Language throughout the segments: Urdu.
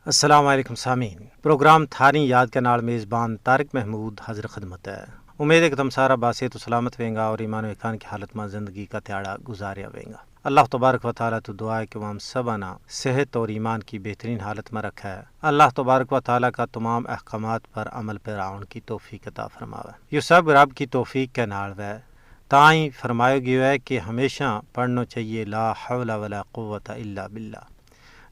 السلام علیکم سامعین، پروگرام تھاری یاد کے نال میزبان طارق محمود حاضر خدمت ہے۔ امید ہے کہ تم سارا باسیت و سلامت ویں گا اور ایمان و احسان کی حالت میں زندگی کا تیاڑا گزاریا ویں گا۔ اللہ تبارک و تعالیٰ تو دعا ہے کہ وہ ہم سبانا صحت اور ایمان کی بہترین حالت میں رکھا ہے۔ اللہ تبارک و تعالیٰ کا تمام احکامات پر عمل پیراؤن کی توفیق عطا فرماوے۔ یہ سب رب کی توفیق کے نال ہے، تائیں فرمایا گیا ہے کہ ہمیشہ پڑھنا چاہیے لا حول ولا قوت الا باللہ۔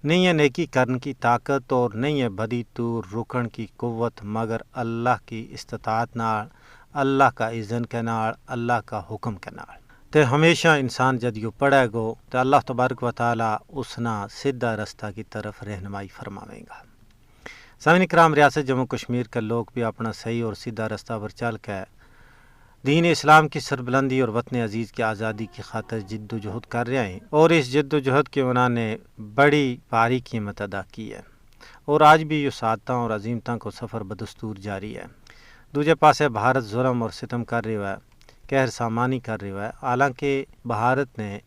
نہیں ہے نیکی کرن کی طاقت اور نہیں ہے بدی تو رکن کی قوت مگر اللہ کی استطاعت نال، اللہ کا اذن کے نال، اللہ کا حکم کے نال۔ تے ہمیشہ انسان جدیو پڑھے گو تو اللہ تبارک و تعالیٰ اسنا سیدھا رستہ کی طرف رہنمائی فرماویں گا۔ سامعین کرام، ریاست جموں کشمیر کے لوگ بھی اپنا صحیح اور سیدھا رستہ پر چل کے دین اسلام کی سربلندی اور وطن عزیز کی آزادی کی خاطر جد و جہد کر رہے ہیں، اور اس جد و جہد کی انہوں نے بڑی بھاری قیمت ادا کی ہے، اور آج بھی یہ سعادتوں اور عظیمتوں کو سفر بدستور جاری ہے۔ دوجے پاسے بھارت ظلم اور ستم کر رہا ہے، قہر سامانی کر رہا ہے، حالانکہ بھارت نے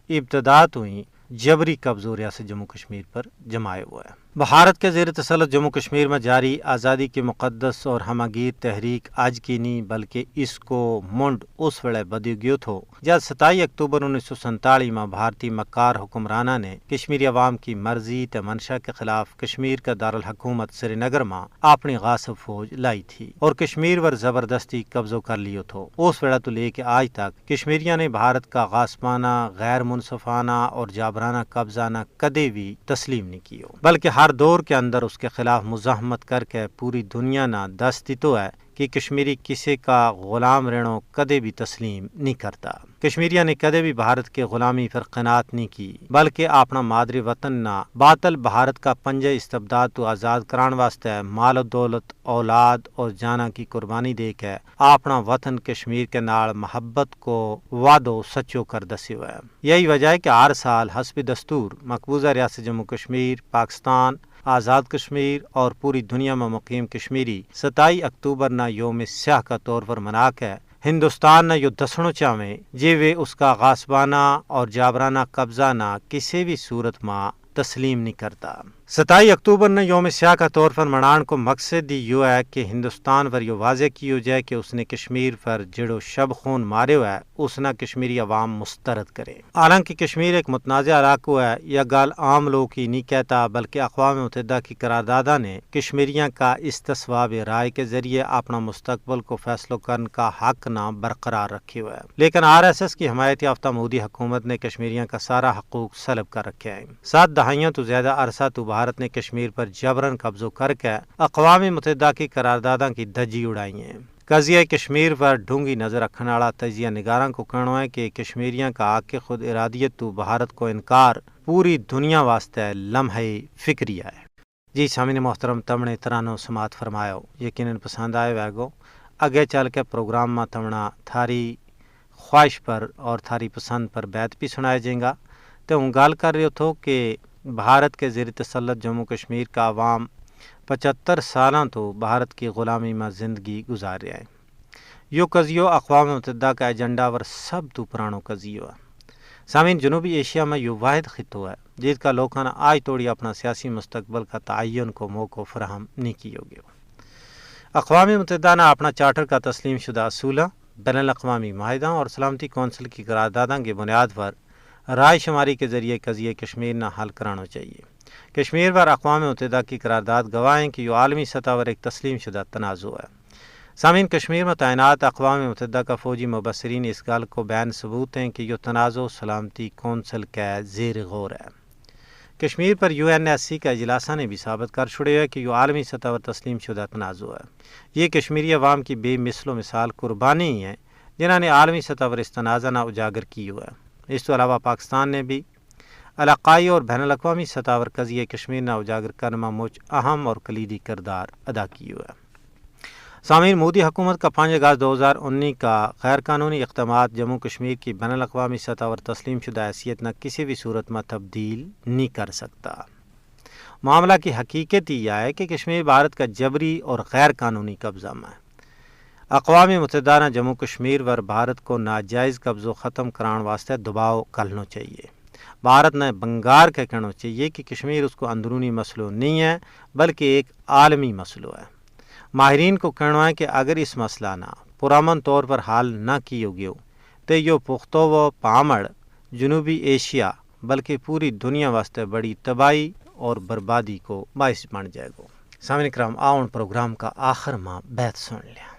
ابتدا تو ہی جبری قبضہ ریاست جموں کشمیر پر جمائے ہوا ہے۔ بھارت کے زیر تسلط جموں کشمیر میں جاری آزادی کی مقدس اور ہمگیر تحریک آج کی نہیں بلکہ اس کو منڈ اس ویلے بدی گیو تھو جب 27 اکتوبر 1947 میں بھارتی مکار حکمرانہ نے کشمیری عوام کی مرضی تے منشا کے خلاف کشمیر کا دارالحکومت سری نگر میں اپنی غاصب فوج لائی تھی اور کشمیر پر زبردستی قبضہ کر لیو تھو۔ اس ویلے تو لے کے آج تک کشمیریوں نے بھارت کا غاصبانہ، غیر منصفانہ اور جابرانہ قبضہ نہ کدے بھی تسلیم نہیں کیو، بلکہ ہر دور کے اندر اس کے خلاف مزاحمت کر کے پوری دنیا نہ دست دیتو ہے کہ کشمیری کسی کا غلام رہنو کدے بھی تسلیم نہیں کرتا۔ کشمیریوں نے کدے بھی بھارت کے غلامی پر قناعت نہیں کی، بلکہ اپنا مادری وطن نہ باطل بھارت کا پنجے استبداد تو آزاد کران واسطے مال و دولت، اولاد اور جانا کی قربانی دے کے اپنا وطن کشمیر کے نال محبت کو وعدو سچو کر دسی ہوا ہے۔ یہی وجہ ہے کہ ہر سال حسب دستور مقبوضہ ریاست جموں کشمیر، پاکستان، آزاد کشمیر اور پوری دنیا میں مقیم کشمیری 27 اکتوبر نہ یوم سیاہ کا طور پر منا کے ہندوستان نہ یو دسنو چاہیں جی وہ اس کا غاصبانہ اور جابرانہ قبضہ نہ کسی بھی صورت میں تسلیم نہیں کرتا۔ 27 اکتوبر نے یوم سیاہ کا طور پر منان کو مقصد یہ ہے کہ ہندوستان پر یہ واضح کی ہو جائے کہ اس نے کشمیر پر جڑو شب خون مارے ہوا ہے اس نے کشمیری عوام مسترد کرے۔ حالانکہ کشمیر ایک متنازع علاقہ ہے، یہ گال عام لوگ ہی نہیں کہتا بلکہ اقوام متحدہ کی قراردادہ نے کشمیریوں کا استصواب رائے کے ذریعے اپنا مستقبل کو فیصلہ کرنے کا حق نہ برقرار رکھے ہوئے ہے، لیکن RSS کی حمایت یافتہ مودی حکومت نے کشمیریوں کا سارا حقوق سلب کر رکھے ہیں۔ 7 دہائیوں تو زیادہ عرصہ تو بھارت نے کشمیر پر جبرن قبضہ کر کے اقوام متحدہ کی قراردادوں کی دھجی اڑائی ہیں۔ قضیہ کشمیر پر ڈھونگی نظر رکھنے والا تجزیہ نگاراں کو کہنا ہے کہ کشمیریوں کا حق خود ارادیت تو بھارت کو انکار پوری دنیا واسطے لمحہ فکریہ ہے۔ جی سامعین محترم، تمنے ترانو سماعت فرماؤ، یقیناً پسند آئے ویگو۔ اگے چل کے پروگرام میں تمنا تھاری خواہش پر اور تھاری پسند پر بیت بھی سنایا جائے گا۔ تو ہوں گال کر رہے تھو کہ بھارت کے زیر تسلط جموں کشمیر کا عوام 75 سالاں تو بھارت کی غلامی میں زندگی گزار رہا ہے۔ یہ قضیہ اقوام متحدہ کا ایجنڈا ور سب تو پرانو قضیہ ہے۔ سامعین، جنوبی ایشیا میں یہ واحد خطہ ہے جس کا لوگوں نے آج توڑی اپنا سیاسی مستقبل کا تعین کو موقع فراہم نہیں کیا گیا۔ اقوام متحدہ نے اپنا چارٹر کا تسلیم شدہ اصولوں، بین الاقوامی معاہدوں اور سلامتی کونسل کی قراردادوں کی بنیاد پر رائے شماری کے ذریعے قضیہ کشمیر نہ حل کرانا چاہیے۔ کشمیر پر اقوام متحدہ کی قرارداد گواہیں کہ یہ عالمی سطح پر ایک تسلیم شدہ تنازع ہے۔ سامعین، کشمیر میں تعینات اقوام متحدہ کا فوجی مبصرین اس گال کو بیان ثبوت ہیں کہ یہ تنازع سلامتی کونسل کے زیر غور ہے۔ کشمیر پر UNSC کا اجلاسہ نے بھی ثابت کر چھوڑے ہے کہ یہ عالمی سطح پر تسلیم شدہ تنازع ہے۔ یہ کشمیری عوام کی بے مثل و مثال قربانی ہی ہیں جنہوں نے عالمی سطح پر اس تنازع نہ اجاگر کی ہوا ہے۔ اس کے علاوہ پاکستان نے بھی علاقائی اور بین الاقوامی سطح پر قضیہ کشمیر نہ اجاگر کرنے میں مجھ اہم اور کلیدی کردار ادا کی ہوا ہے۔ سامعین، مودی حکومت کا 5 اگست 2019 کا غیر قانونی اقدامات جموں کشمیر کی بین الاقوامی سطح پر تسلیم شدہ حیثیت نہ کسی بھی صورت میں تبدیل نہیں کر سکتا۔ معاملہ کی حقیقت یہ ہے کہ کشمیر بھارت کا جبری اور غیر قانونی قبضہ میں ہے۔ اقوام متحدہ نے جموں کشمیر پر بھارت کو ناجائز قبضہ ختم کران واسطے دباؤ کرنا چاہیے۔ بھارت نے بنگار کا کہنا چاہیے کہ کشمیر اس کو اندرونی مسئلہ نہیں ہے بلکہ ایک عالمی مسئلہ ہے۔ ماہرین کو کہنا ہے کہ اگر اس مسئلہ نہ پرامن طور پر حل نہ کیو گیو تو یہ پختو و پامڑ جنوبی ایشیا بلکہ پوری دنیا واسطے بڑی تباہی اور بربادی کو باعث بن جائے گا۔ سامعین کرام، آؤن پروگرام کا آخر ماں بیت سن لیا۔